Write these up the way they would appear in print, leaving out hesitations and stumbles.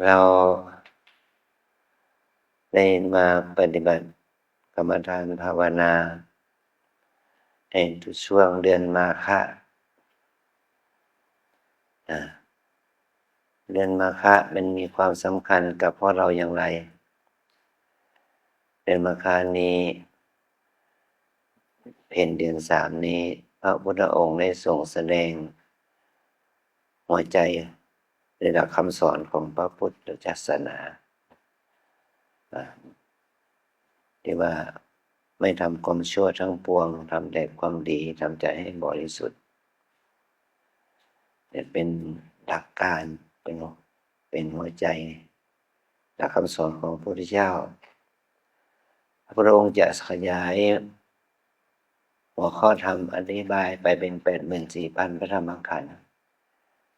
เราได้มาปฏิบัติกรรมฐานภาวนาในทุกช่วงเดือนมาฆะเดือนมาฆะมันมีความสำคัญกับพวกเราอย่างไรเดือนมาฆะนี้เพ็ญเดือน3นี้พระพุทธองค์ได้ทรงแสดงหัวใจในหลักคำสอนของพระพุทธศาสนาที่ว่าไม่ทำความชั่วทั้งปวงทำแต่ความดีทำใจให้บริสุทธิ์เนี่ยเป็นหลักการเป็นหัวใจหลักคำสอนของพระพุทธเจ้าพระองค์จะขยายหัวข้อธรรมอธิบายไปเป็น 84,000 พระธรรมขันธ์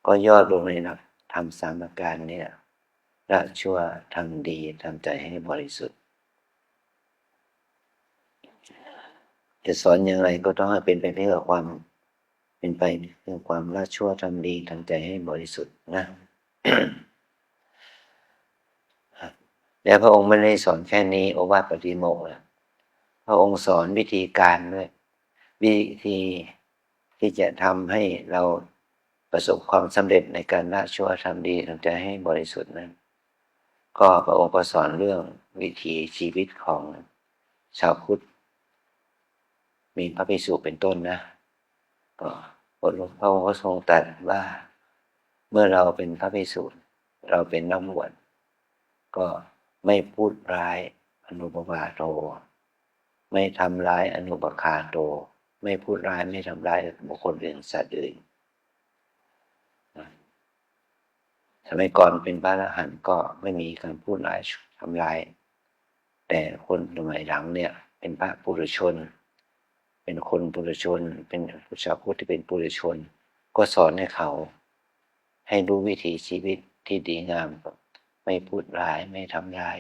ก็ย่อลงในหลักธรรมสามประการนี้ละชั่วทำดีทำใจให้บริสุทธิ์จะสอนอย่างไรก็ต้องให้เป็นไปเพื่อความเป็นไปเพื่อความละชั่วทำดีทำใจให้บริสุทธิ์นะ แล้วพระองค์ไม่ได้สอนแค่นี้โอวาทปฏิโมกข์พระองค์สอนวิธีการด้วยวิธีที่จะทำให้เราประสบความสำเร็จในการละชั่วทำดีทำใจให้บริสุทธิ์นั้นก็พระองค์ก็สอนเรื่องวิถีชีวิตของชาวพุทธมีพระภิกษุเป็นต้นนะก็พระองค์ก็ทรงตรัสว่าเมื่อเราเป็นพระภิกษุเราเป็นนักบวชก็ไม่พูดร้ายอนุปปาโทไม่ทำร้ายอนุปคาโตไม่พูดร้ายไม่ทำร้ายบุคคลอื่นสัตว์อื่นสมัยก่อนเป็นพระอรหันต์ก็ไม่มีการพูดร้ายทำร้ายแต่คนสมัยหลังเนี่ยเป็นพระปุถุชนเป็นคนปุถุชนเป็นผู้ชาวพุทธที่เป็นปุถุชนก็สอนให้เขาให้รู้วิถีชีวิตที่ดีงามไม่พูดร้ายไม่ทำร้าย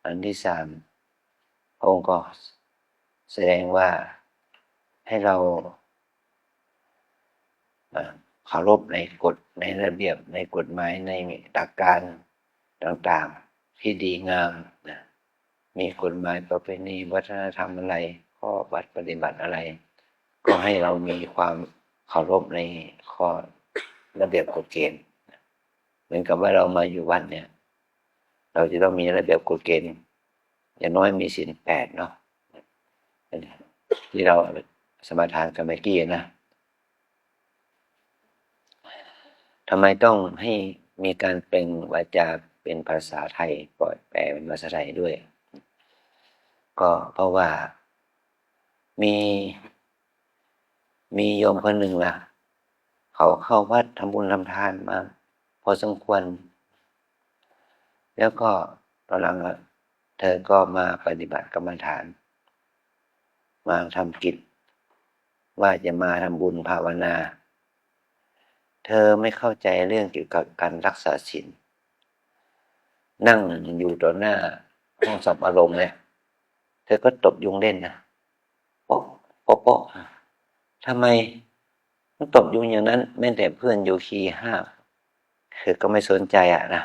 อันที่3พระองค์ก็แสดงว่าให้เราเคารพในกฎในระเบียบในกฎหมายในหลักการต่างๆที่ดีงามนะมีกฎหมายประเพณีวัฒนธรรมอะไรข้อปฏิบัติอะไรก็ให้เรามีความเคารพในข้อระเบียบกฎเกณฑ์เหมือนกับว่าเรามาอยู่วัดเนี่ยเราจะต้องมีระเบียบกฎเกณฑ์อย่างน้อยมีศีล8เนาะที่เราสมาทานกันเมื่อกี้นะทำไมต้องให้มีการเปล่งวาจาเป็นภาษาไทยปล่อยแปลเป็นภาษาไทยด้วยก็เพราะว่ามีโยมคนหนึ่งนะเขาเข้าวัดทำบุญทำทานมาพอสมควรแล้วก็ตอนหลังเธอก็มาปฏิบัติกรรมฐานมาทำกิจว่าจะมาทำบุญภาวนาเธอไม่เข้าใจเรื่องเกี่ยวกับการรักษาศีลนั่งอยู่ต่อหน้าห้องสอบอารมณ์เนี่ยเธอก็ตบยุงเล่นนะโป๊ะโป๊ะโป๊ะทำไมต้องตบยุงอย่างนั้นแม้แต่เพื่อนโยคีห้ามเธอก็ไม่สนใจนะ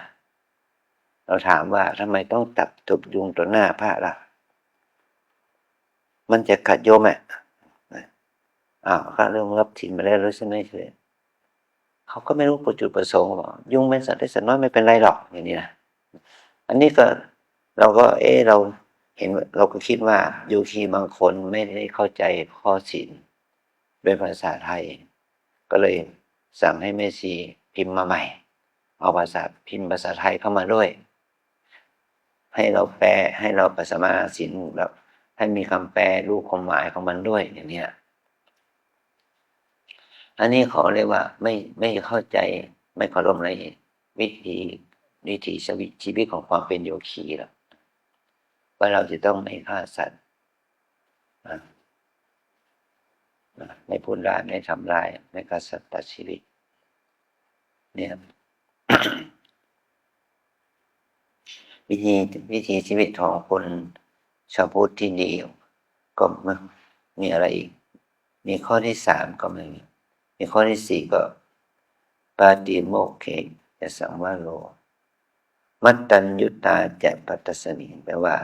เราถามว่าทำไมต้องตบยุงต่อหน้าพระล่ะมันจะขัดโยมก็เรื่องรับศีลมาแล้วใช่ไหมเขาก็ไม่รู้จุดประสงค์บอกยุงเป็นสัตว์เล็กสัตว์น้อยไม่เป็นไรหรอกอย่างนี้นะอันนี้ก็เราก็เราเห็นเราก็คิดว่าโยคีบางคนไม่ได้เข้าใจข้อศีลด้วยภาษาไทยก็เลยสั่งให้แม่ชีพิมพ์มาใหม่เอาพิมพ์ภาษาไทยเข้ามาด้วยให้เราแปลให้เราสมาทานศีลแบบให้มีคำแปลรู้ความหมายของมันด้วยอย่างนี้อันนี้เขาเรียกว่าไม่เข้าใจไม่เคารพในวิถีชีวิตของความเป็นโยคีหรอกว่าเราจะต้องไม่ฆ่าสัตว์ไม่พูดร้ายไม่ทำร้ายไม่ฆ่าสัตว์ตัดชีวิตเนี่ย วิถีชีวิตของคนชาวพุทธที่ดีก็มีอะไรอีกมีข้อที่3ก็มีข้อที่4ก็ปาติโมกข์จะสังวาโร มัตตัญญุตาจะปัตตสมิแปลว่า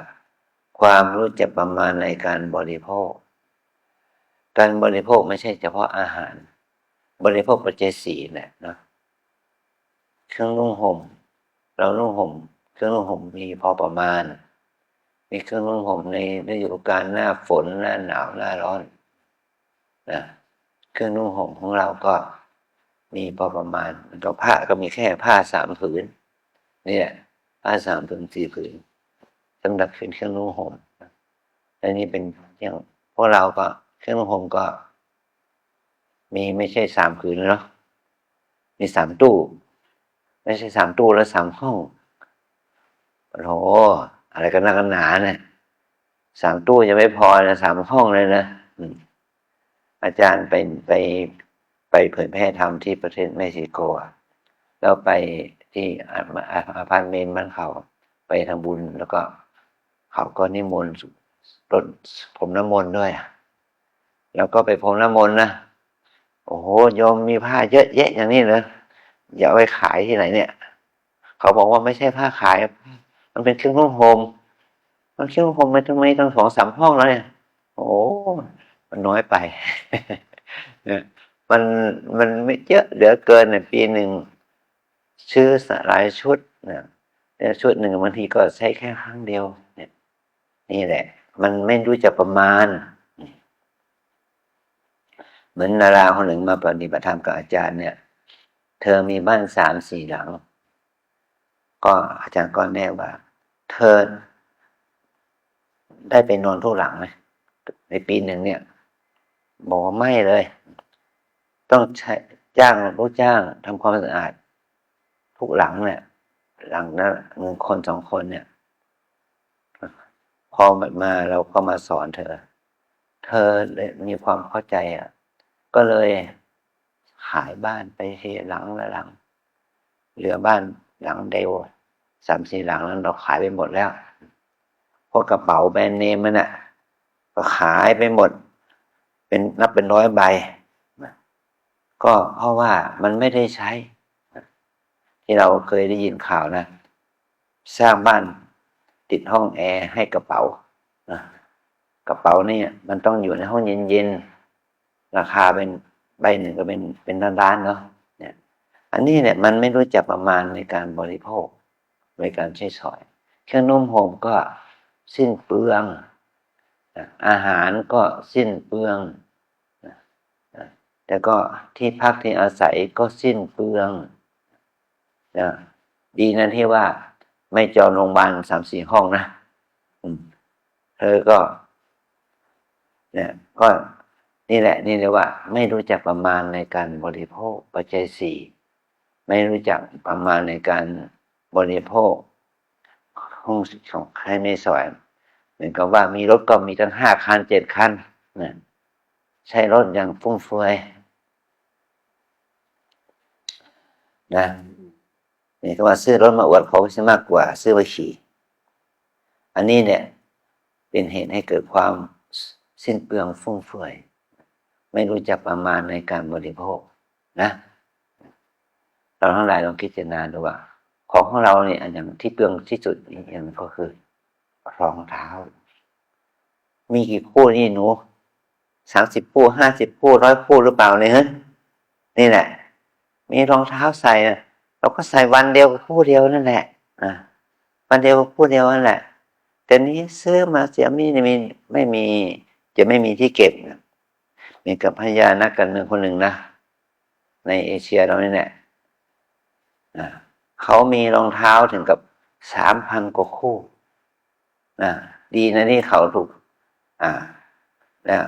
ความรู้จักประมาณในการบริโภคการบริโภคไม่ใช่เฉพาะอาหารบริโภคปัจจัยสี่แหละนะเครื่องนุ่งห่มเรานุ่งห่มเครื่องนุ่งห่มมีพอประมาณมีเครื่องนุ่งห่มในฤดูกาลหน้าฝนหน้าหนาวหน้าร้อนนะเครื่องนุ่งห่มของเราก็มีพอประมาณก็ผ้าก็มีแค่ผ้า3 ผืนนี่แหละผ้า3 ผืน 4 ผืนสำหรับเป็นเครื่องนุ่งห่มและนี่เป็นอย่างพวกเราก็เครื่องนุ่งห่มก็มีไม่ใช่3 ผืนเนาะมี3 ตู้ไม่ใช่3 ตู้แล้ว3 ห้องโอ้โหอะไรกันนักกันหนาเนี่ย3 ตู้ยังไม่พอนะ3 ห้องเลยนะอาจารย์ไปเผยแพร่ธรรมที่ประเทศเม็กซิโกแล้วไปที่อาพาร์ตเมนต์บ้านเขาไปทำบุญแล้วก็เขาก็นิมนต์รดพรมน้ำมนต์ด้วยแล้วก็ไปพรมน้ำมนต์นะโอ้โหโยมมีผ้าเยอะแยะอย่างนี้เลยอย่าเอาไปขายที่ไหนเนี่ยเขาบอกว่าไม่ใช่ผ้าขายมันเป็นเครื่องนุ่งห่มมันเครื่องนุ่งห่มมันทำไมตั้ง2-3 ห้องแล้วเนี่ยโอ้มันน้อยไปเนี่ยมันไม่เยอะเหลือเกินในปีหนึ่งซื้อหลายชุดเนี่ยชุดหนึ่งบางทีก็ใช้แค่ครั้งเดียวเนี่ยนี่แหละมันไม่รู้จักประมาณเหมือนนาราคนหนึ่งมาปฏิบัติธรรมกับอาจารย์เนี่ยเธอมีบ้าน3-4 หลังก็อาจารย์ก็แนะว่าเธอได้ไปนอนทุกหลังไหมในปีหนึ่งเนี่ยบอกว่าไม่เลยต้องใช้จ้างลูกจ้างทำความสะอาดทุกหลังเนี่ยหลังนั้น1 คน 2 คนเนี่ยพอมาเราก็มาสอนเธอเลยมีความเข้าใจก็เลยขายบ้านไปทีหลังละหลังเหลือบ้านหลังเดียว3-4 หลังนั้นเราขายไปหมดแล้วพวกกระเป๋าแบรนด์เนมมันก็ขายไปหมดนับเป็น100 ใบก็เพราะว่ามันไม่ได้ใช้ที่เราเคยได้ยินข่าวนะสร้างบ้านติดห้องแอร์ให้กระเป๋ากระเป๋านี่มันต้องอยู่ในห้องเย็นๆราคาเป็นใบหนึ่งก็เป็นล้านๆเนาะเนี่ยอันนี้เนี่ยมันไม่รู้จักประมาณในการบริโภคในการใช้สอยเครื่องนุ่มห่มก็สิ้นเปลืองอาหารก็สิ้นเปลืองแต่ก็ที่พักที่อาศัยก็สิ้นเปลืองดีนะที่ว่าไม่จองโรงพยาบาล3-4 ห้องนะเธอก็เนี่ยก็นี่แหละนี่เรียกว่าไม่รู้จักประมาณในการบริโภคปัจจัย4ไม่รู้จักประมาณในการบริโภคของใครไม่สอยเหมือนกับว่ามีรถก็มีตั้ง5 คัน 7 คันนะใช้รถอย่างฟุ่มเฟือยนะนี่ก็ว่าซื้อรถมาอวดเขาใช่มากกว่าซื้อไปขี่อันนี้เนี่ยเป็นเหตุให้เกิดความสิ้นเปลืองฟุ่มเฟือยไม่รู้จักประมาณในการบริโภคนะเราทั้งหลายลองคิดเจารณาดูว่าของเราเนี่ยอย่างที่เปลืองที่สุดอย่างก็คือรองเท้ามีกี่คู่นี่หนู30 คู่50 คู่100 คู่หรือเปล่าเนี่ยฮะนี่แหละมีรองเท้าใส่เราก็ใส่วันเดียวคู่เดียวนั่นแหละวันเดียวคู่เดียวนั่นแหละแต่นี้ซื้อมาเสียไม่มีจะไม่มีที่เก็บมีกับพญานักการเมืองคนหนึ่งนะในเอเชียเราเนี่ยเขามีรองเท้าถึงกับ3,000 กว่าคู่ดีนะที่เขาถูกแล้ว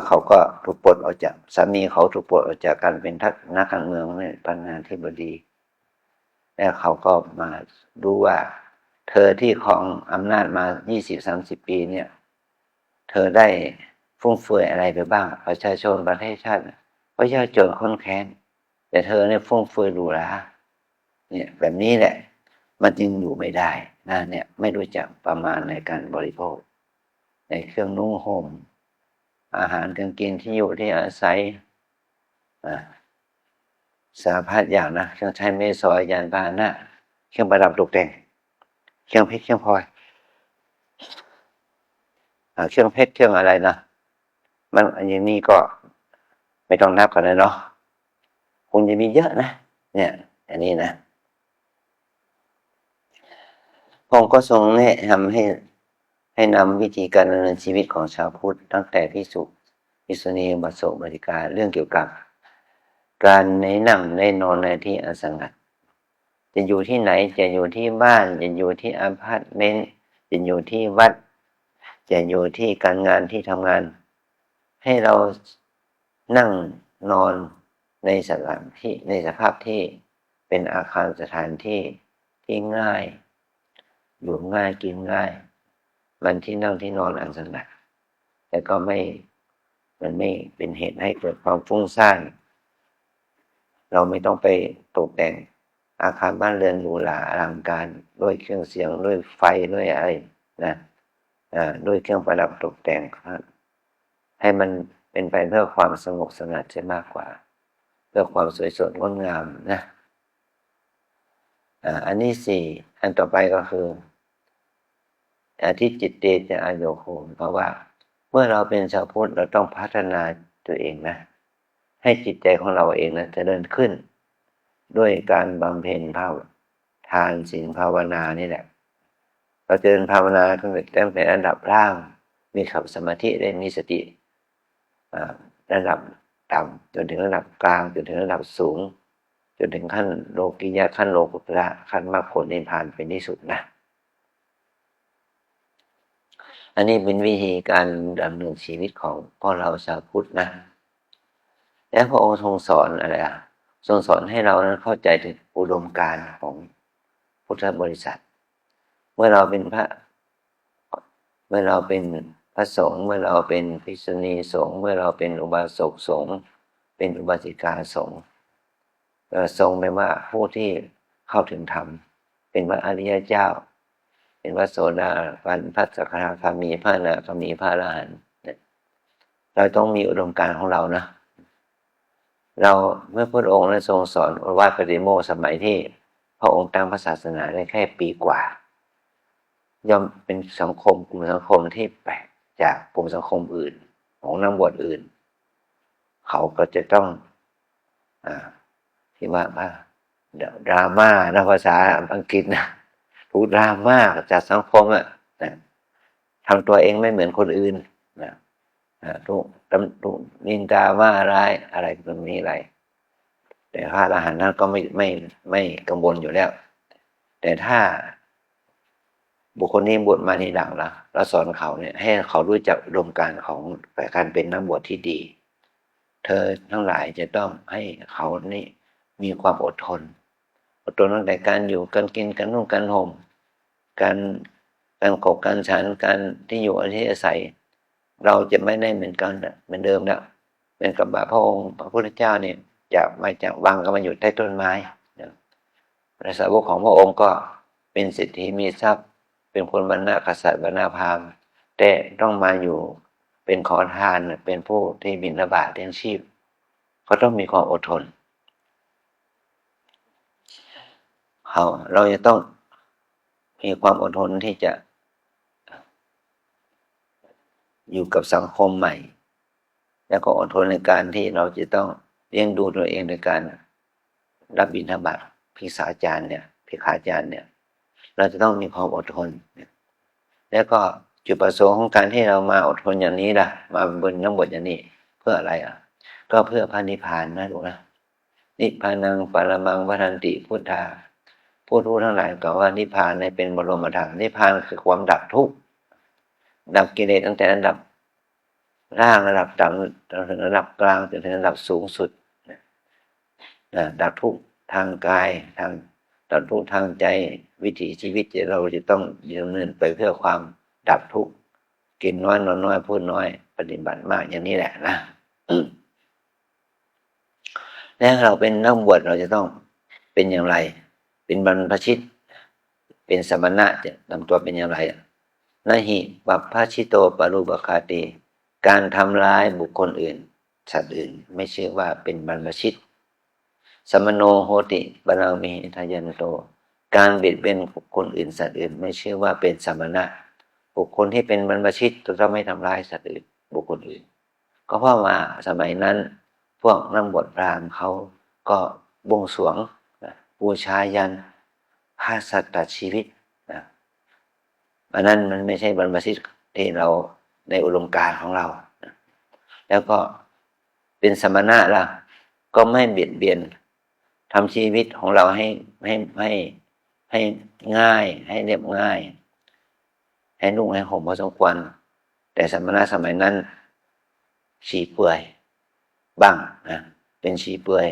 เขาก็ถูกปลดออกจากสามีเขาถูกปลดออกจากการเป็นนักการเมืองเนี่ยประธานาธิบดีแล้วเขาก็มาดูว่าเธอที่ครองอำนาจมา20-30 ปีเนี่ยเธอได้ฟุ่มเฟือยอะไรไปบ้างประชาชนประเทศชาติก็ยากจนข้นแค้นแต่เธอเนี่ยฟุ่มเฟือยหรูหราเนี่ยแบบนี้แหละมันจึงอยู่ไม่ได้นะเนี่ยไม่รู้จักประมาณในการบริโภคในเครื่องนุ่งห่มอาหารการกินที่อยู่ที่อาศัยสารพัดอย่างนะเครื่องใช้ไม้สอยยานพาหนะ เครื่องประดับตกแต่งเครื่องเพชรเครื่องพลอยเครื่องเพชรเครื่องอะไรนะมันอย่างนี้ก็ไม่ต้องนับกันเลยเนาะคงจะมีเยอะนะเนี่ยอันนี้นะพระองค์ก็ทรงแนะนำให้นำวิธีการดำเนินชีวิตของชาวพุทธตั้งแต่ภิกษุภิกษุณีอุบาสกอุบาสิกาเรื่องเกี่ยวกับการในนั่งในนอนในที่อันสงัดจะอยู่ที่ไหนจะอยู่ที่บ้านจะอยู่ที่อพาร์ตเมนต์จะอยู่ที่วัดจะอยู่ที่การงานที่ทำงานให้เรานั่งนอนในสถานที่ในสภาพที่เป็นอาคารสถานที่ที่ง่ายอยู่ง่ายกินง่ายมันที่นั่งที่นอนอันสงัดแต่ก็มันไม่เป็นเหตุให้เกิดความฟุ้งซ่านเราไม่ต้องไปตกแต่งอาคารบ้านเรือนหรูหราอลังการด้วยเครื่องเสียงด้วยไฟด้วยอะไรนะด้วยเครื่องประดับตกแต่งให้มันเป็นไปเพื่อความสงบสงัดใช่มากกว่าเพื่อความสวยสดงดงามนะอันนี้สี่อันต่อไปก็คือที่จิตเตจะอโยโคมเพราะว่าเมื่อเราเป็นชาวพุทธเราต้องพัฒนาตัวเองนะให้จิตใจของเราเองนะเจริญขึ้นด้วยการบำเพ็ญภาวทานศีลภาวนานี่แหละเราเจริญภาวนาตั้งแต่ระดับล่างมีขับสมาธิได้มีสติระดับต่ำจนถึงระดับกลางจนถึงระดับสูงจนถึงขั้นโลกิยะขั้นโลกุตระขั้นมรรคผลนิพพานเป็นที่สุดนะอันนี้เป็นวิธีการดำเนินชีวิตของพวกเราชาวพุทธนะและพระองค์ทรงสอนอะไรทรงสอนให้เรานั้นเข้าใจถึงอุดมการณ์ของพุทธบริษัทเมื่อเราเป็นพระสงฆ์เมื่อเราเป็นภิกษุณีสงฆ์เมื่อเราเป็นอุบาสกสงฆ์เป็นอุบาสิกาสงฆ์ทรงเป็นว่าผู้ที่เข้าถึงธรรมเป็นพระอริยเจ้าเป็นพระโสดาบันพระสกทาคามีพระอนาคามีพระอรหันต์เราต้องมีอุดมการณ์ของเรานะเราเมื่อพระองค์ได้ทรงสอนโอวาทปฏิโมกข์สมัยที่พระองค์ตั้งพระศาสนาได้แค่ปีกว่าย่อมเป็นสังคมกลุ่มสังคมที่แปลกจากกลุ่มสังคมอื่นของนักบวชอื่นเขาก็จะต้องที่ว่าดราม่านะภาษาอังกฤษนะถูกดราม่าจากสังคมทำตัวเองไม่เหมือนคนอื่นนะถูกนินทาว่าร้ายอะไรตรงนี้อะไรแต่พระอรหันต์นั้นก็ไม่กังวลอยู่แล้วแต่ถ้าบุคคลนี้บวชมาทีหลังเราสอนเขาเนี่ยให้เขารู้จักอุดมการณ์ของการเป็นนักบวชที่ดีเธอทั้งหลายจะต้องให้เขานี่มีความอดทนตั้งแต่การอยู่การกินการนุ่งการห่มการขบการฉันการที่อยู่ที่อาศัยเราจะไม่ได้เหมือนกันเหมือนเดิมแล้วเป็นกับพระองค์พระพุทธเจ้าเนี่ยจะมาจากวังก็มาอยู่ใต้ต้นไม้พระสาวกของพระองค์ก็เป็นเศรษฐีมีทรัพย์เป็นคนวรรณะกษัตริย์วรรณพราหมณ์แต่ต้องมาอยู่เป็นขอทานเป็นผู้ที่บิณฑบาตเลี้ยงชีพเขาต้องมีความอดทนเราจะต้องมีความอดทนที่จะอยู่กับสังคมใหม่แล้วก็อดทนในการที่เราจะต้องเลี้ยงดูตัวเองโดยการรับบิณฑบาตภิกษาจารย์ภิกขาจารย์เราจะต้องมีความอดทนแล้วก็จุดประสงค์ของการที่เรามาอดทนอย่างนี้มาบนนักบวชอย่างนี้เพื่ออะไรก็เพื่อพระนิพพานนะลูกนะนิพพานังปรมังวทันติพุทธาผู้รู้ทั้งหลายกล่าวว่านิพพานเป็นบรมธรรมนิพพานคือความดับทุกข์ดับกิเลสตั้งแต่ระดับล่างระดับต่ำจนถึงระดับกลางจนถึงระดับสูงสุดดับทุกข์ทางกายดับทุกข์ทางใจวิถีชีวิตเราจะต้องดำเนินไปเพื่อความดับทุกข์กินน้อยนอนน้อยพูดน้อยปฏิบัติมากอย่างนี้แหละนะแล้วเราเป็นนักบวชเราจะต้องเป็นอย่างไรเป็นบรรพชิตเป็นสมณะจะทำตัวเป็นอย่างไรนะหิปัปพชิโตปรูปคาติการทำร้ายบุคคลอื่นสัตว์อื่นไม่ชื่อว่าเป็นบรรพชิตสมโนโหติบาลามิทายันโต การเบียดเบียนบุคคลอื่นสัตว์อื่นไม่เชื่อว่าเป็นสมณะบุคคลที่เป็นบรรพชิตจะไม่ทำร้ายสัตว์อื่นบุคคลอื่นก็เพราะว่าสมัยนั้นพวกนักบวชพราหมณ์เขาก็บวงสรวงบูชายันพระสัตว์ตัดชีวิตนะอันนั้นมันไม่ใช่บรรพชิตที่เราในอุดมการณ์ของเรานะแล้วก็เป็นสมณะล่ะก็ไม่เบียดเบียนทำชีวิตของเราให้ง่ายให้เรียบง่ายให้นุ่งให้ห่มพอสมควรแต่สมณะสมัยนั้นชีเปลือยบ้างนะเป็นชีเปลือย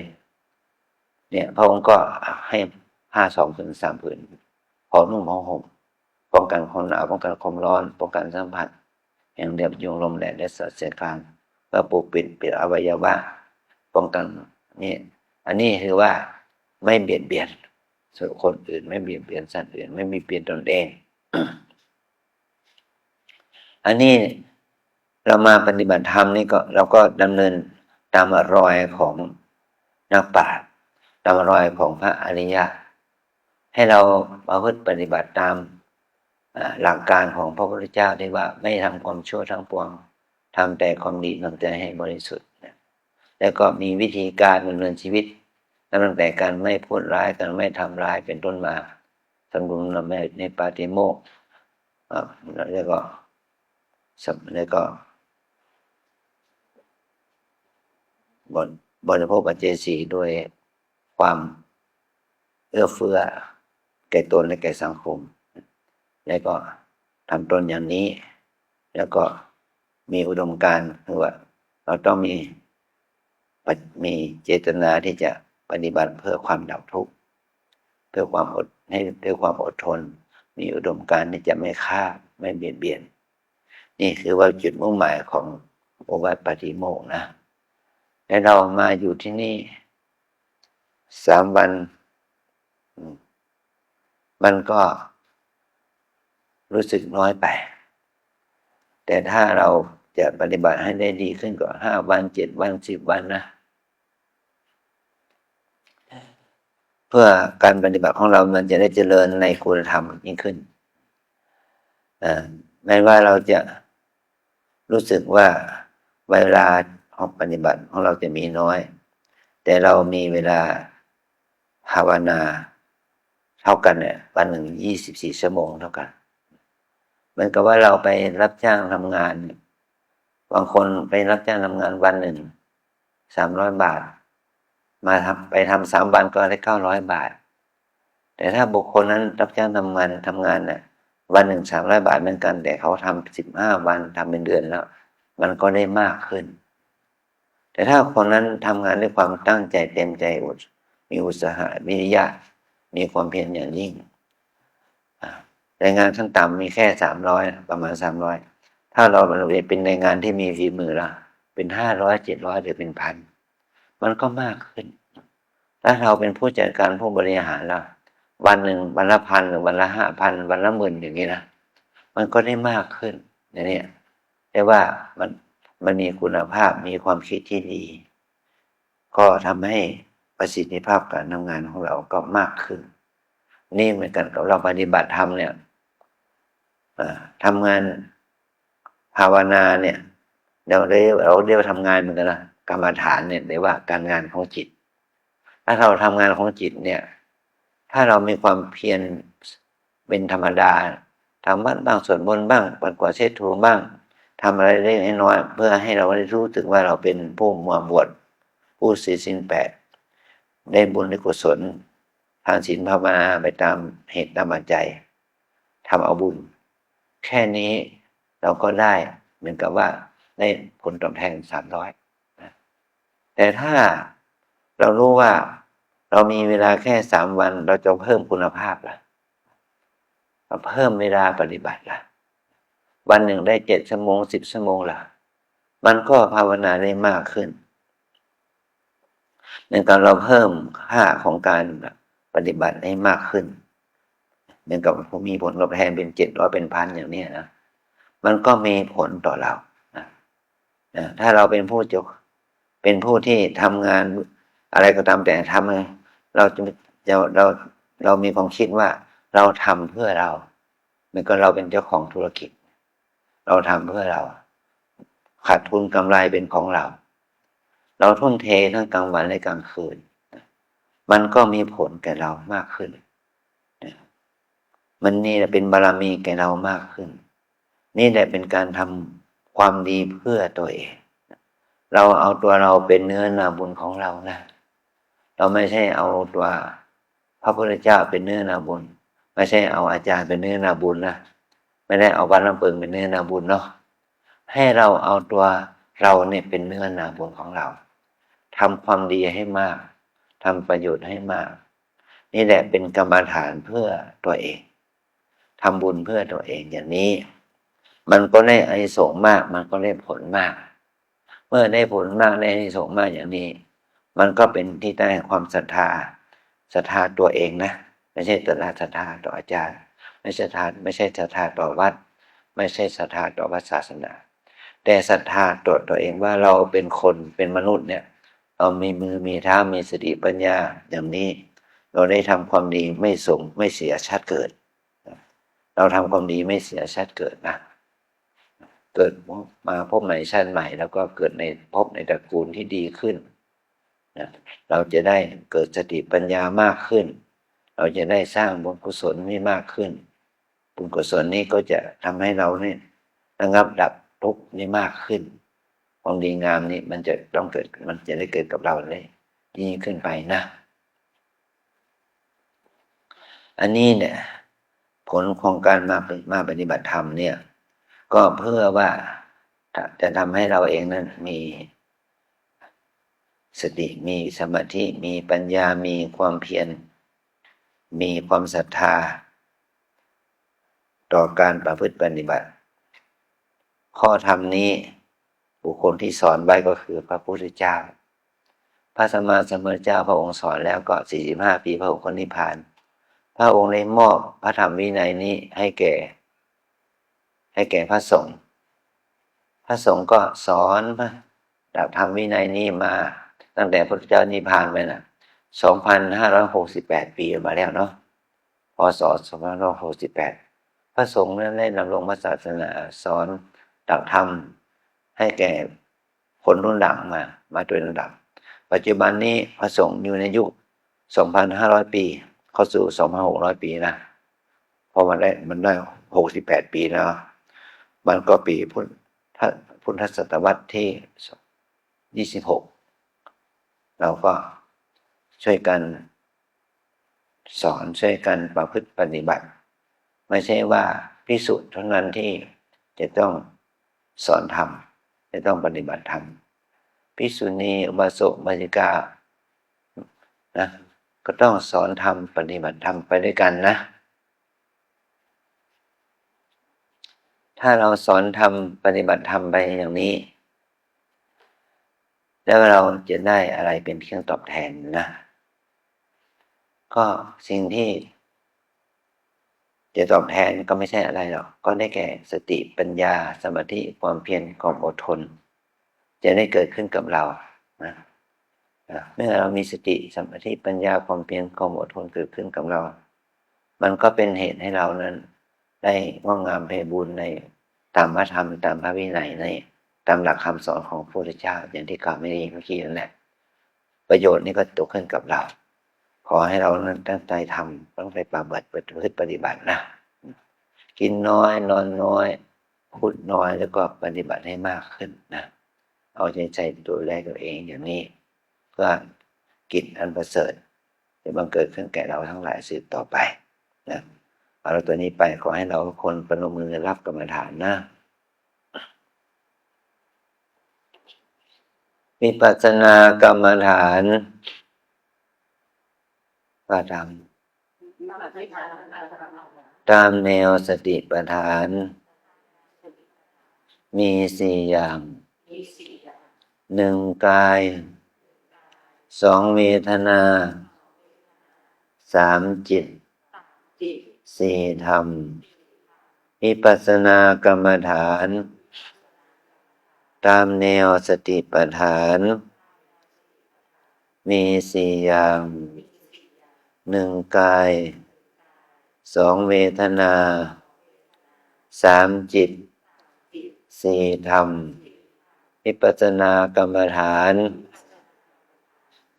เนี่ยพระองค์ก็ให้ผ้า2 ผืน 3 ผืนพอนุ่งพอห่มป้องกันความหนาวป้องกันความร้อนป้องกันสัมผัสแห่งแดดยุงลมแดดและสัตว์เสียดกลางเพื่อปกปิดอวัยวะป้องกันนี่อันนี้คือว่าไม่เบียดเบียนส่วนคนอื่นไม่เบียดเบียนสัตว์อื่นไม่มีเปลี่ยนตนเอง อันนี้เรามาปฏิบัติธรรมนี่ก็เราก็ดำเนินตามรอยของนักปราชญ์ตามรอยของพระอริยะให้เราประพฤติปฏิบัติตามหลักการของพระพุทธเจ้าที่ว่าไม่ทำความชั่วทั้งปวงทำแต่ความดีตั้งใจให้บริสุทธิ์แล้วก็มีวิธีการดำเนินชีวิตตั้งแต่การไม่พูดร้ายการไม่ทำร้ายเป็นต้นมาสำรวมในปาติโมกข์แล้วก็บริโภคปัจเจศีด้วยความเอื้อเฟื้อแก่ตนและแก่สังคมแล้วก็ทำตนอย่างนี้แล้วก็มีอุดมการณ์คือว่าเราต้องมีเจตนาที่จะปฏิบัติเพื่อความดับทุกข์เพื่อความอดทนมีอุดมการณ์ที่จะไม่ฆ่าไม่เบียดเบียนนี่คือว่าจุดมุ่งหมายของโอวาทปาติโมกข์นะและเรามาอยู่ที่นี่3 วันมันก็รู้สึกน้อยไปแต่ถ้าเราจะปฏิบัติให้ได้ดีขึ้นก็5 วัน 7 วัน 10 วันนะเพื่อการปฏิบัติของเรามันจะได้เจริญในคุณธรรมยิ่งขึ้นแม้ว่าเราจะรู้สึกว่าเวลาของปฏิบัติของเราจะมีน้อยแต่เรามีเวลาภาวนาเท่ากันเนี่ยวันหนึ่ง24 ชั่วโมงเท่ากันเหมือนกับว่าเราไปรับจ้างทำงานบางคนไปรับจ้างทำงานวันหนึ่ง300 บาทมาไปทำ3 วันก็ได้900 บาทแต่ถ้าบุคคลนั้นรับจ้างทำงานเนี่ยวันหนึ่ง300 บาทเหมือนกันแต่เขาทำ15 วันทำเป็นเดือนแล้วมันก็ได้มากขึ้นแต่ถ้าคนนั้นทำงานด้วยความตั้งใจเต็มใจมีอุตสาหะวิริยะมีความเพียรอย่างยิ่งแรงงานขั้นต่ำมีแค่300ประมาณ300ถ้าเราเป็นแรงงานที่มีฝีมือละเป็น500 700หรือเป็นพันมันก็มากขึ้นถ้าเราเป็นผู้จัดการผู้บริหารละวันหนึ่งวันละ1,000หรือวันละ5,000วันละ10,000อย่างนี้นะมันก็ได้มากขึ้นอย่างนี้แต่ว่ามันมีคุณภาพมีความคิดที่ดีก็ทำให้ประสิทธิภาพการทำงานของเราก็มากขึ้นนี่เหมือนกันกับเราปฏิบัติธรรมเนี่ยทำงานภาวนาเนี่ยเราเรียกว่าทำงานเหมือนกันนะกรรมฐานเนี่ยเรียกว่าการงานของจิตถ้าเราทำงานของจิตเนี่ยถ้าเรามีความเพียรเป็นธรรมดาทำบ้างสวดมนต์บ้างปัดกวาดเช็ดถูบ้างทำอะไรเล็กน้อยเพื่อให้เราได้รู้สึกว่าเราเป็นผู้มาบวชผู้ศีล 8ได้บุญได้กุศลทานศีลภาวนาไปตามเหตุตามปัจจัยทำเอาบุญแค่นี้เราก็ได้เหมือนกับว่าได้ผลตอบแทน300นะแต่ถ้าเรารู้ว่าเรามีเวลาแค่3 วันเราจะเพิ่มคุณภาพล่ะเพิ่มเวลาปฏิบัติล่ะวันหนึ่งได้7 ชั่วโมง10 ชั่วโมงล่ะมันก็ภาวนาได้มากขึ้นในการเราเพิ่มค่าของการปฏิบัติให้มากขึ้นเหมือนกับมีผลตอบแทนเป็น700เป็นพันอย่างนี้นะมันก็มีผลต่อเรานะถ้าเราเป็นผู้ที่ทำงานอะไรก็ตามแต่ทำเรา เรามีความคิดว่าเราทำเพื่อเราเหมือนกับเราเป็นเจ้าของธุรกิจเราทำเพื่อเราขาดทุนกำไรเป็นของเราเราทุ่มเททั้งกลางวันและกลางคืนมันก็มีผลแก่เรามากขึ้นมันนี่แหละเป็นบารมีแก่เรามากขึ้นนี่แหละเป็นการทำความดีเพื่อตัวเองเราเอาตัวเราเป็นเนื้อนาบุญของเรานะเราไม่ใช่เอาตัวพระพุทธเจ้าเป็นเนื้อนาบุญไม่ใช่เอาอาจารย์เป็นเนื้อนาบุญนะไม่ได้เอาวัดลำเพิงเป็นเนื้อนาบุญเนาะให้เราเอาตัวเราเนี่ยเป็นเนื้อนาบุญของเราทำความดีให้มากทำประโยชน์ให้มากนี่แหละเป็นกรรมฐานเพื่อตัวเองทำบุญเพื่อตัวเองอย่างนี้มันก็ได้อานิสงส์มากมันก็ได้ผลมากเมื่อได้ผลมากได้อานิสงส์มากอย่างนี้มันก็เป็นที่ตั้งแห่งความศรัทธาตัวเองนะไม่ใช่ศรัทธาต่ออาจารย์ไม่ใช่ศรัทธาต่อวัดไม่ใช่ศรัทธาต่อพระศาสนาแต่ศรัทธาตัวเองว่าเราเป็นคนเป็นมนุษย์เนี่ยเรามีมือมีเท้ามีสติปัญญาอย่างนี้เราได้ทำความดีไม่เสียชาติเกิดเราทำความดีไม่เสียชาติเกิดนะเกิดมาพบใหม่ชาติใหม่แล้วก็เกิดในภพในตระกูลที่ดีขึ้นนะเราจะได้เกิดสติปัญญามากขึ้นเราจะได้สร้างบุญกุศลนี้มากขึ้นบุญกุศลนี้ก็จะทำให้เราเนี่ยระงับดับทุกข์นี้มากขึ้นความดีงามนี้มันจะต้องเกิดมันจะได้เกิดกับเราเลยยิ่งขึ้นไปนะอันนี้เนี่ยผลของการมาปฏิบัติธรรมเนี่ยก็เพื่อว่าจะทำให้เราเองนั้นมีสติมีสมาธิมีปัญญามีความเพียรมีความศรัทธาต่อการประพฤติปฏิบัติข้อธรรมนี้บุคคลที่สอนไว้ก็คือพระพุทธเจ้าพระสัมมาสัมพุทธเจ้าพระองค์สอนแล้วก็45 ปีพระองค์ก็นิพพานพระองค์ได้มอบพระธรรมวินัยนี้ให้แก่พระสงฆ์พระสงฆ์ก็สอนพระธรรมวินัยนี้มาตั้งแต่พระพุทธเจ้านิพพานไปนะ2,568 ปีมาแล้วเนาะพ.ศ. 2,568พระสงฆ์นั้นได้นำลงพระศาสนาสอนหลักธรรมให้แก่คนรุ่นหลังมาโดยลำดับปัจจุบันนี้พระสงฆ์อยู่ในยุค 2,500 ปีเข้าสู่ 2,600 ปีนะพอมันได้68 ปีแล้วมันก็ปีพุทธศตวรรษที่26เราก็ช่วยกันสอนช่วยกันประพฤติปฏิบัติไม่ใช่ว่าภิกษุเท่านั้นที่จะต้องสอนธรรมจะต้องปฏิบัติธรรมภิกษุณีอุบาสกอุบาสิกานะก็ต้องสอนธรรมปฏิบัติธรรมไปด้วยกันนะถ้าเราสอนธรรมปฏิบัติธรรมไปอย่างนี้แล้วเราจะได้อะไรเป็นเครื่องตอบแทนนะก็สิ่งที่จะตอบแทนก็ไม่ใช่อะไรหรอกก็ได้แก่สติปัญญาสมาธิความเพียรความอดทนจะได้เกิดขึ้นกับเรานะเมื่อเรามีสติสมาธิปัญญาความเพียรความอดทนเกิดขึ้นกับเรามันก็เป็นเหตุให้เรานั้นได้งอกงามไพบูลย์ในตามพระธรรมตามพระวินัยในตามหลักคำสอนของพระพุทธเจ้าอย่างที่กล่าวเมื่อกี้นั่นแหละประโยชน์นี้ก็ตกขึ้นกับเราขอให้เรานั้นตั้งใจทำตั้งใจปฏิบัตินะกินน้อยนอนน้อยพูดน้อยแล้วก็ปฏิบัติให้มากขึ้นนะเอาใจดูแลตัวเองอย่างนี้เพื่อกิจอันประเสริฐจะบังเกิดขึ้นแก่เราทั้งหลายสืบต่อไปนะเอาเราตัวนี้ไปขอให้เราทุกคนประนมมือรับกรรมฐานนะวิปัสสนากรรมฐานว่าตามแนวสติปัฏฐานมี4 อย่าง1 กาย2 เวทนา 3 จิต 4 ธรรมวิปัสสนากรรมฐานตามแนวสติปัฏฐานมี4 อย่าง 1 กาย2 เวทนา3 จิต4 ธรรมวิปัสสนากรรมฐาน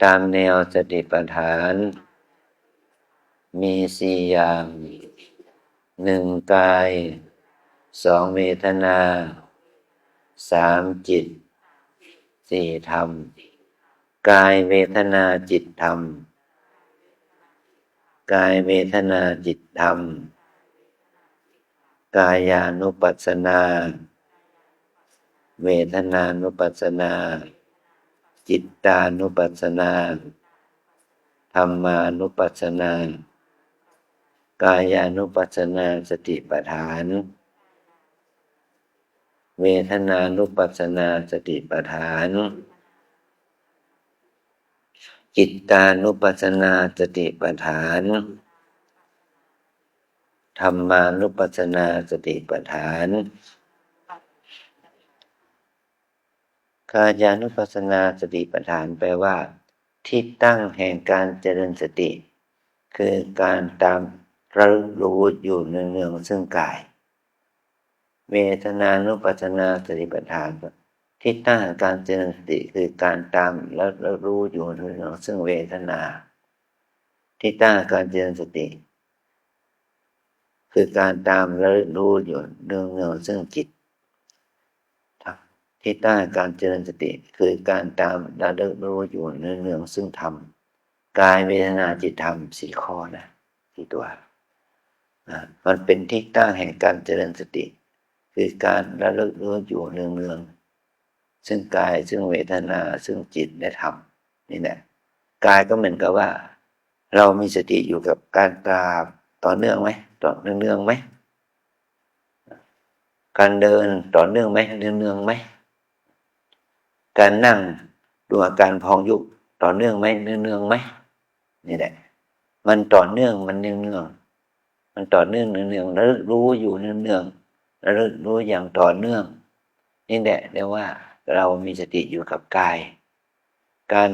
ตามแนวสติปัฏฐานมี4 อย่าง1 กาย2 เวทนา3 จิต4 ธรรมกายเวทนาจิตธรรมกายเวทนาจิตธรรมกายานุปัสสนาเวทนานุปัสสนาจิตตานุปัสสนาธรรมานุปัสสนากายานุปัสสนาสติปัฏฐานเวทนานุปัสสนาสติปัฏฐานจิตตานุปัสสนาสติปัฏฐานธรรมานุปัสสนาสติปัฏฐานกายานุปัสสนาสติปัฏฐานแปลว่าที่ตั้งแห่งการเจริญสติคือการตามระลึกรู้อยู่เนืองๆซึ่งกายเวทนานุปัสสนาสติปัฏฐานที่ตั้งแห่งการเจริญสติคือการตามและระลึกรู้อยู่เนืองๆซึ่งเวทนาที่ตั้งแห่งการเจริญสติคือการตามและระลึกรู้อยู่เนืองๆซึ่งจิตที่ตั้งการเจริญสติคือการตามระลึกรู้อยู่เนืองๆซึ่งธรรมกายเวทนาจิตธรรม4 ข้อนะ4 ตัวมันเป็นที่ตั้งแห่งการเจริญสติคือการระลึกรู้อยู่เนืองๆซึ่งกายซึ่งเวทนาซึ่งจิตและธรรมนี่แหละกายก็เหมือนกับว่าเรามีสติอยู่กับการกราบต่อเนื่องไหมต่อเนื่องไหมการเดินต่อเนื่องไหมเนืองไหมการนั่งดูอาการพองยุบต่อเนื่องไหมเนืองไหมนี่แหละมันต่อเนื่องมันเนืองมันต่อเนื่องเนืองแล้วรู้อยู่เนืองแล้วรู้อย่างต่อเนื่องนี่แหละเรียกว่าเรามีสติอยู่กับกายการ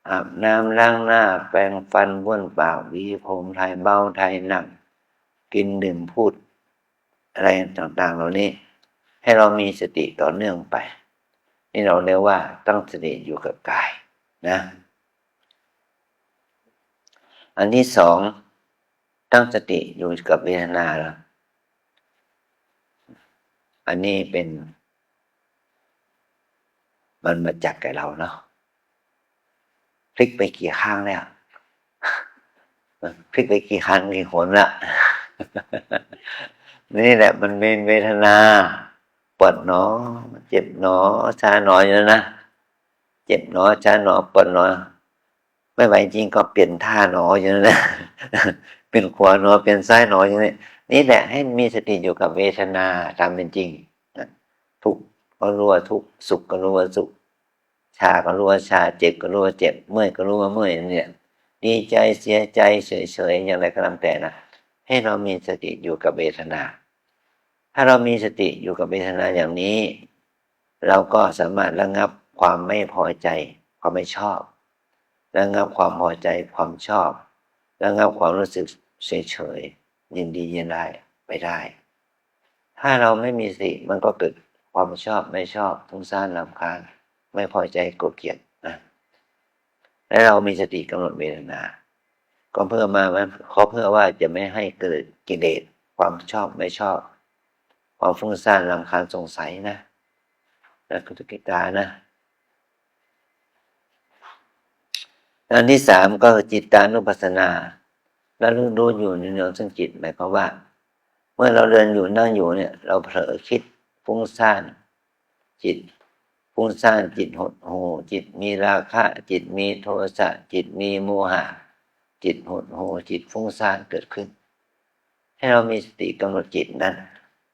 อาบน้ำล้างหน้าแปรงฟันบ้วนปากหวีผมไทยเบาไทยหนักกินดื่มพูดอะไรต่างๆเหล่านี้ให้เรามีสติต่อเนื่องไปนี่เราเรียกว่าตั้งสติอยู่กับกายนะอันที่2ตั้งสติอยู่กับเวทนาแล้วอันนี้เป็นมันมาจากกับเราเนาะพลิกไปกี่ครั้งแล้วพลิกไปกี่ครั้งกี่หนละนี่แหละมันเป็นเวทนาปวดหนอเจ็บหนอชาหนออยู่นะเจ็บหนอชาหนอปวดหนอไม่ไหวจริงก็เปลี่ยนท่าหนออยู่นะเป็นขวาหนอเป็นซ้ายหนออย่างนี้นี่แหละให้มีสติอยู่กับเวทนาตามเป็นจริงทุกข์ก็รู้ว่าทุกข์สุขก็รู้ว่าสุขชาก็รู้ว่าชาเจ็บก็รู้ว่าเจ็บเมื่อยก็รู้ว่าเมื่อยเนี่ยดีใจเสียใจเฉยๆอย่างไรก็ตามแต่นะให้เรามีสติอยู่กับเวทนาถ้าเรามีสติอยู่กับเวทนาอย่างนี้เราก็สามารถระงับความไม่พอใจความไม่ชอบระงับความพอใจความชอบระงับความรู้สึกเฉยๆยินดียินร้ายไปได้ถ้าเราไม่มีสติมันก็เกิดความชอบไม่ชอบฟุ้งซ่านรำคาญไม่พอใจโกรธเกลียดนะและเรามีสติกำหนดเวทนาก็เพื่อว่าจะไม่ให้เกิดกิเลสความชอบไม่ชอบความฟุ้งซ่านรำคาญสงสัยนะและกุศลกิจนะอันที่3ก็จิตตานุปัสสนาแล้วรู้อยู่ในเนืองซึ่งจิตหมายความว่าเมื่อเราเดินอยู่นั่งอยู่เนี่ยเราเผลอคิดฟุ้งซ่านจิตฟุ้งซ่านจิตหดหู่จิตมีราคะจิตมีโทสะจิตมีโมหะจิตหดหู่จิตฟุ้งซ่านเกิดขึ้นให้เรามีสติกำหนดจิตนั้น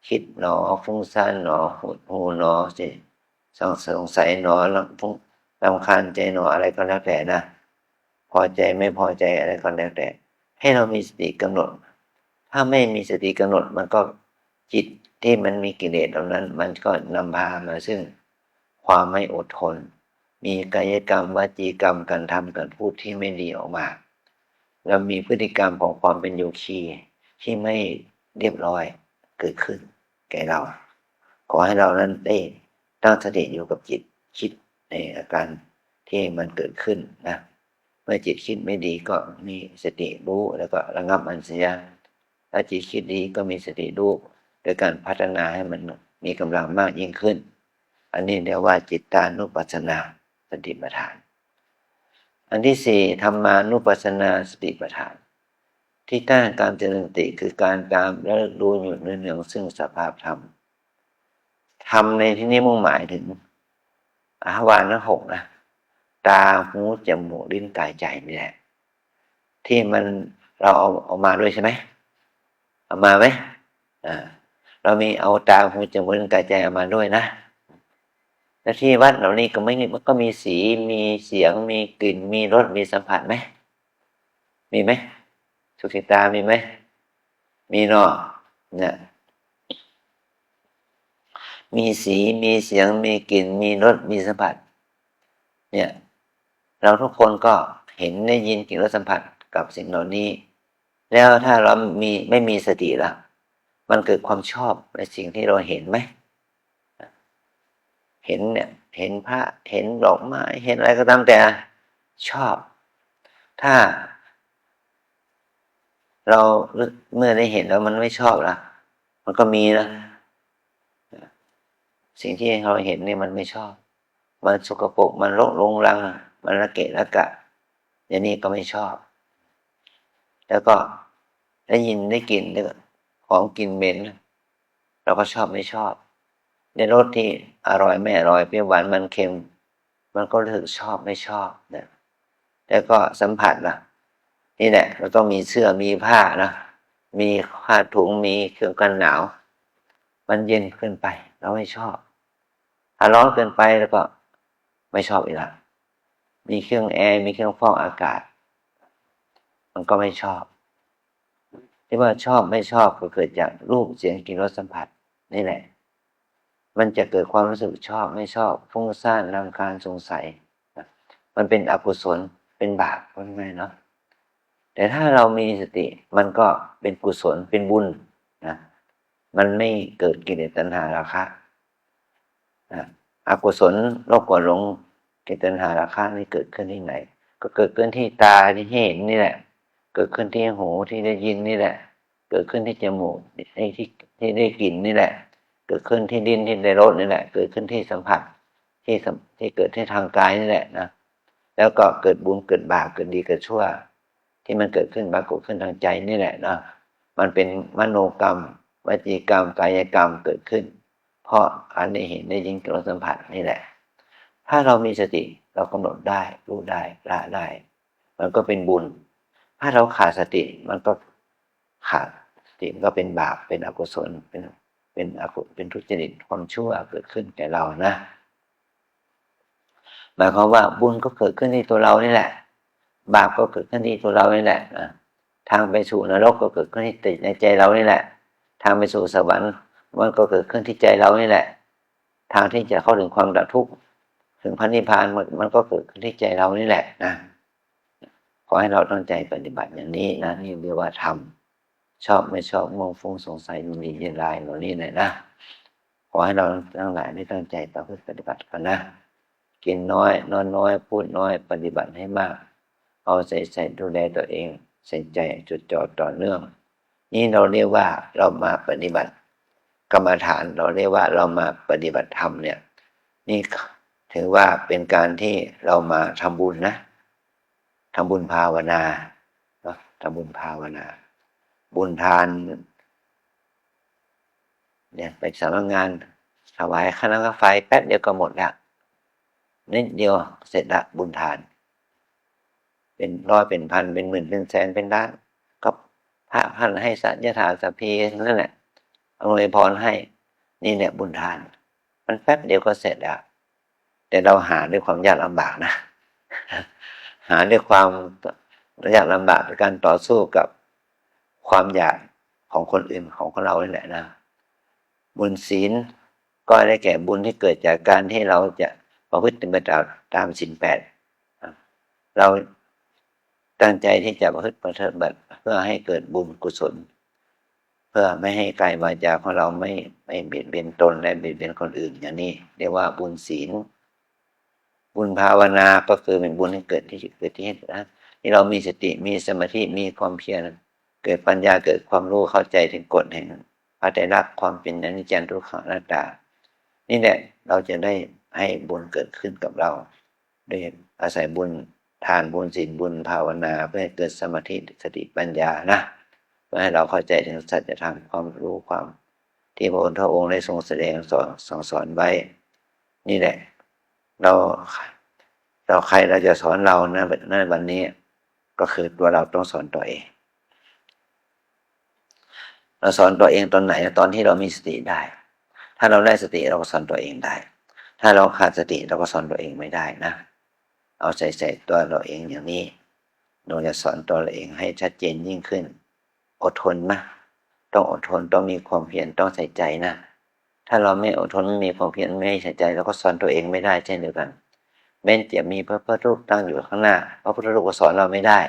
คิดหนอฟุ้งซ่านหนอหดหู่หนอสิสงสัยหนอรำคาญใจหนออะไรก็แล้วแต่นะพอใจไม่พอใจอะไรก็แล้วแต่ให้เรามีสติกำหนดถ้าไม่มีสติกำหนดมันก็จิตที่มันมีกิเลสเหล่านั้นมันก็นำพามาซึ่งความไม่อดทนมีกายกรรมวจีกรรมการทำการพูดที่ไม่ดีออกมา เรามีพฤติกรรมของความเป็นโยคีที่ไม่เรียบร้อยเกิดขึ้นแก่เราขอให้เรานั้นได้ตั้งสติอยู่กับจิตคิดในอาการที่มันเกิดขึ้นนะเมื่อจิตคิดไม่ดีก็มีสติรู้แล้วก็ระงับมันเสียถ้าจิตคิดดีก็มีสติรู้โดยการพัฒนาให้มันมีกำลังมากยิ่งขึ้นอันนี้เรียกว่าจิตตานุปัสสนาสติปัฏฐานอันที่สี่ธรรมานุปัสสนาสติปัฏฐานที่ตั้งการเจริญสติคือการตามและรู้อยู่เนืองๆซึ่งสภาพธรรมธรรมในที่นี้มุ่งหมายถึงอาหวานทั้งหกนะตาหูจมูกลิ้นกายใจนี่แหละที่มันเราเอามาด้วยใช่ไหมเอามาไหมเรามีเอาตาหูจมูกลิ้นกายใจเอามาด้วยนะและที่วัดเหล่านี้ก็ไม่มันก็มีสีมีเสียงมีกลิ่นมีรสมีสัมผัสไหมมีไหมสุขิตามีไหมมีเนาะเนี่ยมีสีมีเสียงมีกลิ่นมีรสมีสัมผัสเนี่ยเราทุกคนก็เห็นได้ยินกลิ่นรสสัมผัสกับสิ่งเหล่านี้แล้วถ้าเราไม่มีสติล่ะมันเกิดความชอบในสิ่งที่เราเห็นไหมเห็นเนี่ยเห็นพระเห็นดอกไม้เห็นอะไรก็ตามแต่ชอบถ้าเราเมื่อได้เห็นแล้วมันไม่ชอบล่ะมันก็มีนะสิ่งที่เราเห็นนี่มันไม่ชอบมันสกปรกมันรกรุงรังมันระเกะระกะอย่างนี้ก็ไม่ชอบแล้วก็ได้ยินได้กลิ่นของกลิ่นเหม็นเราก็ชอบไม่ชอบในรสที่อร่อยไม่อร่อยเปรี้ยวหวานมันเค็มมันก็รู้สึกชอบไม่ชอบนะแล้วก็สัมผัสนะนี่แหละเราต้องมีเสื้อมีผ้านะมีผ้าถุงมีเครื่องกันหนาวมันเย็นขึ้นไปเราไม่ชอบถ้าร้อนเกินไปแล้วก็ไม่ชอบอีกละมีเครื่องแอร์มีเครื่องฟอกอากาศมันก็ไม่ชอบที่ว่าชอบไม่ชอบก็เกิดจากรูปเสียงกลิ่นรสสัมผัสนี่แหละมันจะเกิดความรู้สึกชอบไม่ชอบฟุ้งซ่านรำคาญสงสัยมันเป็นอกุศลเป็นบาปว่าไงเนาะแต่ถ้าเรามีสติมันก็เป็นกุศลเป็นบุญนะมันไม่เกิดกิเลสตัณหาราคะอกุศลโลภโกรธหลงกิเลสตัณหาราคะนี่เกิดขึ้นที่ไหนก็เกิดขึ้นที่ตาที่เห็นนี่แหละเกิดขึ้นที่หูที่ได้ยินนี่แหละเกิดขึ้นที่จมูกที่ได้กลิ่นนี่แหละเกิดขึ้นที่ลิ้นที่ได้รสนี่แหละเกิดขึ้นที่สัมผัสที่เกิดที่ทางกายนี่แหละนะแล้วก็เกิดบุญเกิดบาปเกิดดีเกิดชั่วที่มันเกิดขึ้นปรากฏขึ้นทางใจนี่แหละนะมันเป็นมโนกรรมวจีกรรมกายกรรมเกิดขึ้นเพราะการได้เห็นได้ยินกลิ่นสัมผัสนี่แหละถ้าเรามีสติเรากำหนดได้รู้ได้ละได้มันก็เป็นบุญถ้าเราขาดสติมันก็ขาดสติมันก็เป็นบาปเป็นอกุศลเป็นทุจริตความชั่วเกิดขึ้นแก่เรานะหมายความว่าบุญก็เกิดขึ้นที่ตัวเรานี่แหละบาปก็เกิดขึ้นที่ตัวเรานี่แหละนะทางไปสู่นรกก็เกิดขึ้นที่ในใจเรานี่แหละทางไปสู่สวรรค์มันก็เกิดขึ้นที่ใจเรานี่แหละทางที่จะเข้าถึงความดับทุกข์ถึงพระนิพพานมันก็เกิดขึ้นที่ใจเรานี่แหละนะขอให้เราตั้งใจปฏิบัติอย่างนี้นะนี่เรียกว่าธรรมชอบไม่ชอบงงฟงสงสัยมีเย็นลายเหล่านี้หน่อยนะขอให้เราทั้งหลายได้ตั้งใจต่อปฏิบัติกันนะกินน้อยนอนน้อยพูดน้อยปฏิบัติให้มากเอาใจดูแลตัวเองใส่ใจจดจ่อต่อเนื่องนี่เราเรียกว่าเรามาปฏิบัติกรรมฐานเราเรียกว่าเรามาปฏิบัติธรรมเนี่ยนี่ถือว่าเป็นการที่เรามาทำบุญนะทำบุญภาวนาเนาะทำบุญภาวนาบุญทานเนี่ยไปสำนักงานถวายค่าน้ำค่าไฟแป๊บเดียวก็หมดแล้วนิดเดียวเสร็จละบุญทานเป็นร้อยเป็นพันเป็นหมื่นเป็นแสนเป็นล้านก็พระท่านให้สัญญาถาสัพพีนั่นแหละอวยพรให้นี่เนี่ยบุญทานมันแป๊บเดียวก็เสร็จแล้วแต่เราหาด้วยความยากลำบากนะหาด้วยความยากลำบากในการต่อสู้กับความอยากของคนอื่นของเรานี่แหละนะบุญศีลก็ได้แก่บุญที่เกิดจากการที่เราจะประพฤติปฏิบัติตามศีล 8เรา ตั้งใจที่จะประพฤติปฏิบัติเพื่อให้เกิดบุญกุศลเพื่อไม่ให้กายวาจาของเราไม่เบียดเบียนตนและเบียดเบียนคนอื่นอย่างนี้เรียกว่าบุญศีลบุญภาวนาก็คือเป็นบุญให้เกิดที่ที่เรามีสติมีสมาธิมีความเพียรเกิดปัญญาเกิดความรู้เข้าใจถึงกฎแห่งพระไตรลักษณ์ความเป็นอนิจจังทุกขังอนัตตานี่แหละเราจะได้ให้บุญเกิดขึ้นกับเราโดยอาศัยบุญทานบุญศีลบุญภาวนาเพื่อให้เกิดสมาธิสติปัญญานะเพื่อให้เราเข้าใจถึงสัจธรรมความรู้ความที่พระองค์ได้ทรงแสดงสอนไว้นี่แหละเราใครเราจะสอนเรานะในวันนี้ก็คือตัวเราต้องสอนตัวเองเราสอนตัวเองตอนไหนตอนที่เรามีสติได้ถ้าเราได้สติเราก็สอนตัวเองได้ถ้าเราขาดสติเราก็สอนตัวเองไม่ได้นะเอาใส่ตัวเราเองอย่างนี้เราจะสอนตัวเราเองให้ชัดเจนยิ่งขึ้นอดทนนะต้องอดทนต้องมีความเพียรต้องใส่ใจนะถ้าเราไม่อดทนไม่มีความเพียรไม่ใส่ใจเราก็สอนตัวเองไม่ได้เช่นเดียวกันแม้จะมีพระพุทธรูปตั้งอยู่ข้างหน้าพระพุทธรูปก็สอนเราไม่ได้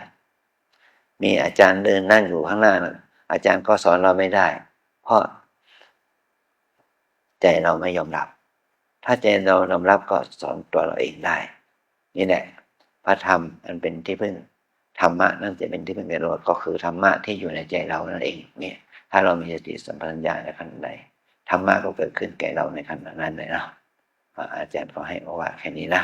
มีอาจารย์เดินนั่งอยู่ข้างหน้าอาจารย์ก็สอนเราไม่ได้เพราะใจเราไม่ยอมรับถ้าใจเรายอมรับก็สอนตัวเราเองได้นี่แหละพระธรรมอันเป็นที่พึ่งธรรมะนั่นจะเป็นที่พึ่งแก่เราก็คือธรรมะที่อยู่ในใจเรานั่นเองเนี่ยถ้าเรามีสติสัมปชัญญะในขณะใดธรรมะก็เกิดขึ้นแก่เราในขณะนั้นเลยนะอาจารย์ก็ให้โอวาทแค่นี้นะ